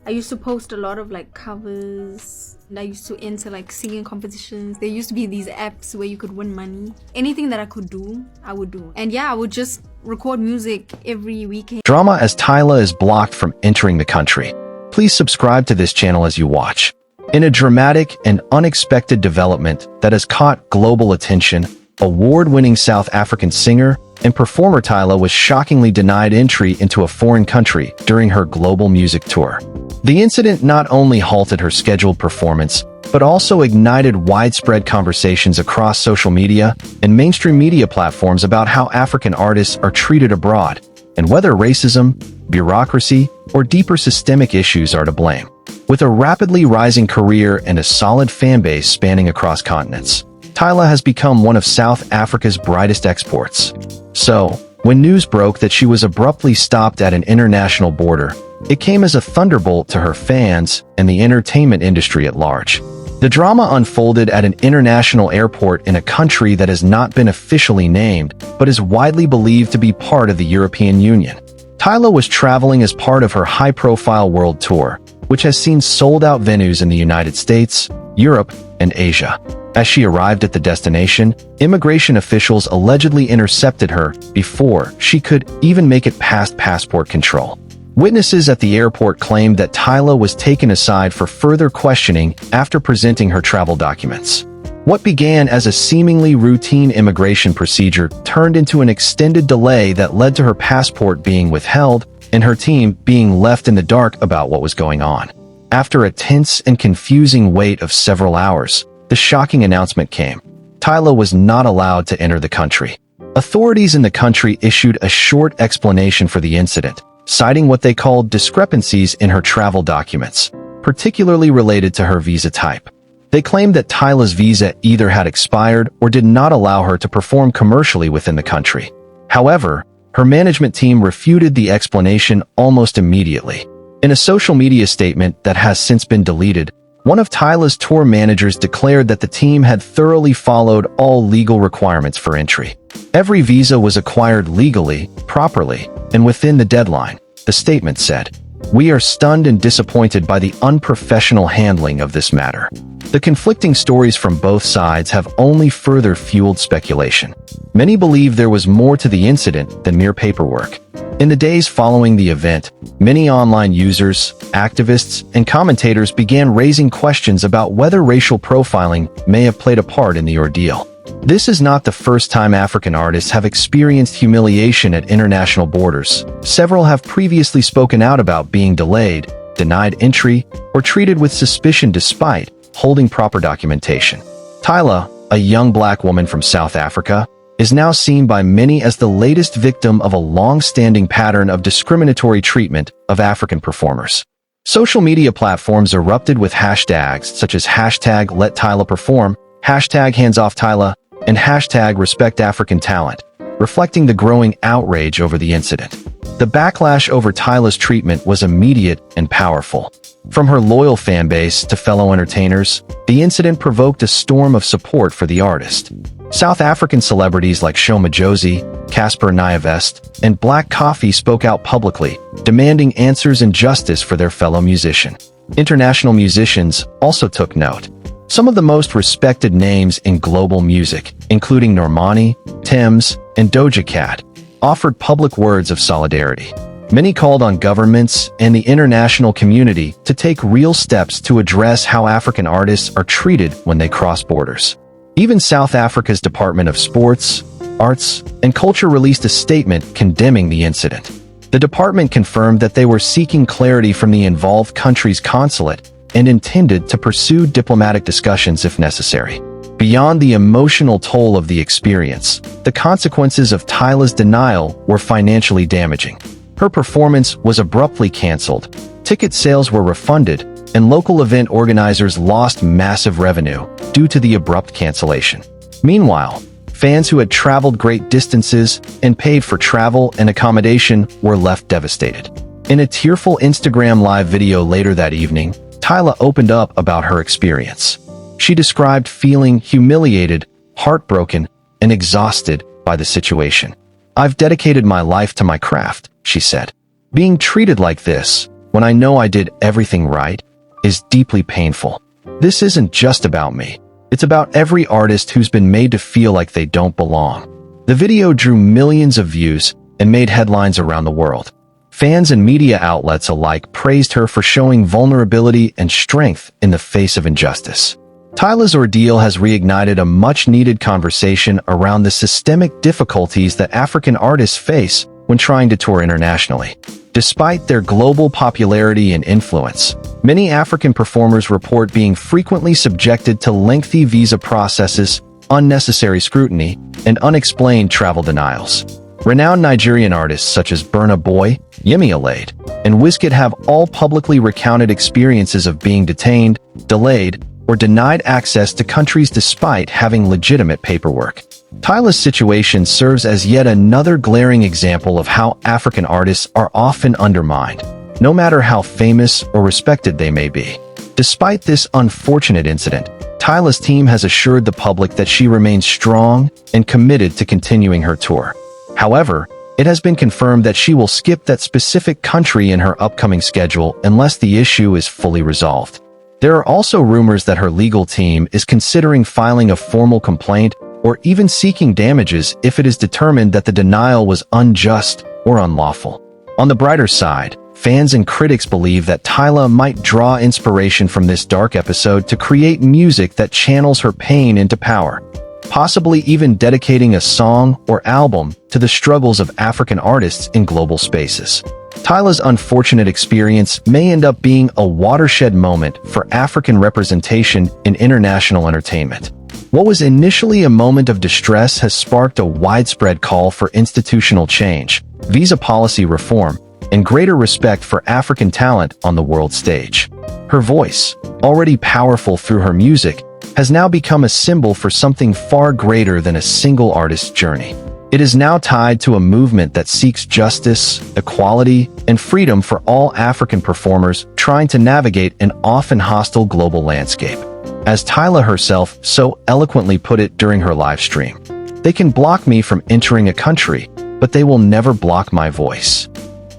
I used to post a lot of like covers, and I used to enter like singing competitions. There used to be these apps where you could win money. Anything that I could do, I would do. And yeah, I would just record music every weekend. Drama as Tyla is blocked from entering the country. Please subscribe to this channel as you watch. In a dramatic and unexpected development that has caught global attention, award-winning South African singer and performer Tyla was shockingly denied entry into a foreign country during her global music tour. The incident not only halted her scheduled performance, but also ignited widespread conversations across social media and mainstream media platforms about how African artists are treated abroad, and whether racism, bureaucracy, or deeper systemic issues are to blame. With a rapidly rising career and a solid fan base spanning across continents, Tyla has become one of South Africa's brightest exports. So, when news broke that she was abruptly stopped at an international border, it came as a thunderbolt to her fans and the entertainment industry at large. The drama unfolded at an international airport in a country that has not been officially named, but is widely believed to be part of the European Union. Tyla was traveling as part of her high-profile world tour, which has seen sold-out venues in the United States, Europe, and Asia. As she arrived at the destination, immigration officials allegedly intercepted her before she could even make it past passport control. Witnesses at the airport claimed that Tyla was taken aside for further questioning after presenting her travel documents. What began as a seemingly routine immigration procedure turned into an extended delay that led to her passport being withheld and her team being left in the dark about what was going on. After a tense and confusing wait of several hours, the shocking announcement came. Tyla was not allowed to enter the country. Authorities in the country issued a short explanation for the incident, citing what they called discrepancies in her travel documents, particularly related to her visa type. They claimed that Tyla's visa either had expired or did not allow her to perform commercially within the country. However, her management team refuted the explanation almost immediately. In a social media statement that has since been deleted, one of Tyla's tour managers declared that the team had thoroughly followed all legal requirements for entry. Every visa was acquired legally, properly, and within the deadline, the statement said. We are stunned and disappointed by the unprofessional handling of this matter. The conflicting stories from both sides have only further fueled speculation. Many believe there was more to the incident than mere paperwork. In the days following the event, many online users, activists, and commentators began raising questions about whether racial profiling may have played a part in the ordeal. This is not the first time African artists have experienced humiliation at international borders. Several have previously spoken out about being delayed, denied entry, or treated with suspicion despite holding proper documentation. Tyla, a young black woman from South Africa, is now seen by many as the latest victim of a long-standing pattern of discriminatory treatment of African performers. Social media platforms erupted with hashtags such as hashtag #LetTylaPerform, hashtag #HandsOffTyla, and hashtag #RespectAfricanTalent, reflecting the growing outrage over the incident. The backlash over Tyla's treatment was immediate and powerful. From her loyal fan base to fellow entertainers, the incident provoked a storm of support for the artist. South African celebrities like Shoma Josie, Casper Nyavest, and Black Coffee spoke out publicly, demanding answers and justice for their fellow musician. International musicians also took note. Some of the most respected names in global music, including Normani, Tems, and Doja Cat, offered public words of solidarity. Many called on governments and the international community to take real steps to address how African artists are treated when they cross borders. Even South Africa's Department of Sports, Arts, and Culture released a statement condemning the incident. The department confirmed that they were seeking clarity from the involved country's consulate and intended to pursue diplomatic discussions if necessary. Beyond the emotional toll of the experience, the consequences of Tyla's denial were financially damaging. Her performance was abruptly canceled, ticket sales were refunded, and local event organizers lost massive revenue due to the abrupt cancellation. Meanwhile, fans who had traveled great distances and paid for travel and accommodation were left devastated. In a tearful Instagram live video later that evening, Tyla opened up about her experience. She described feeling humiliated, heartbroken, and exhausted by the situation. I've dedicated my life to my craft, she said. Being treated like this, when I know I did everything right, is deeply painful. This isn't just about me. It's about every artist who's been made to feel like they don't belong. The video drew millions of views and made headlines around the world. Fans and media outlets alike praised her for showing vulnerability and strength in the face of injustice. Tyla's ordeal has reignited a much-needed conversation around the systemic difficulties that African artists face when trying to tour internationally. Despite their global popularity and influence, many African performers report being frequently subjected to lengthy visa processes, unnecessary scrutiny, and unexplained travel denials. Renowned Nigerian artists such as Burna Boy, Yemi Alade, and Wizkid have all publicly recounted experiences of being detained, delayed, or denied access to countries despite having legitimate paperwork. Tyla's situation serves as yet another glaring example of how African artists are often undermined, no matter how famous or respected they may be. Despite this unfortunate incident, Tyla's team has assured the public that she remains strong and committed to continuing her tour. However, it has been confirmed that she will skip that specific country in her upcoming schedule unless the issue is fully resolved. There are also rumors that her legal team is considering filing a formal complaint or even seeking damages if it is determined that the denial was unjust or unlawful. On the brighter side, fans and critics believe that Tyla might draw inspiration from this dark episode to create music that channels her pain into power, possibly even dedicating a song or album to the struggles of African artists in global spaces. Tyla's unfortunate experience may end up being a watershed moment for African representation in international entertainment. What was initially a moment of distress has sparked a widespread call for institutional change, visa policy reform, and greater respect for African talent on the world stage. Her voice, already powerful through her music, has now become a symbol for something far greater than a single artist's journey. It is now tied to a movement that seeks justice, equality, and freedom for all African performers trying to navigate an often hostile global landscape. As Tyla herself so eloquently put it during her live stream, "They can block me from entering a country, but they will never block my voice."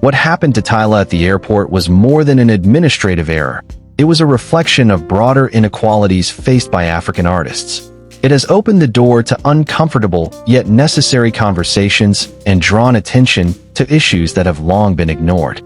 What happened to Tyla at the airport was more than an administrative error. It was a reflection of broader inequalities faced by African artists. It has opened the door to uncomfortable yet necessary conversations and drawn attention to issues that have long been ignored.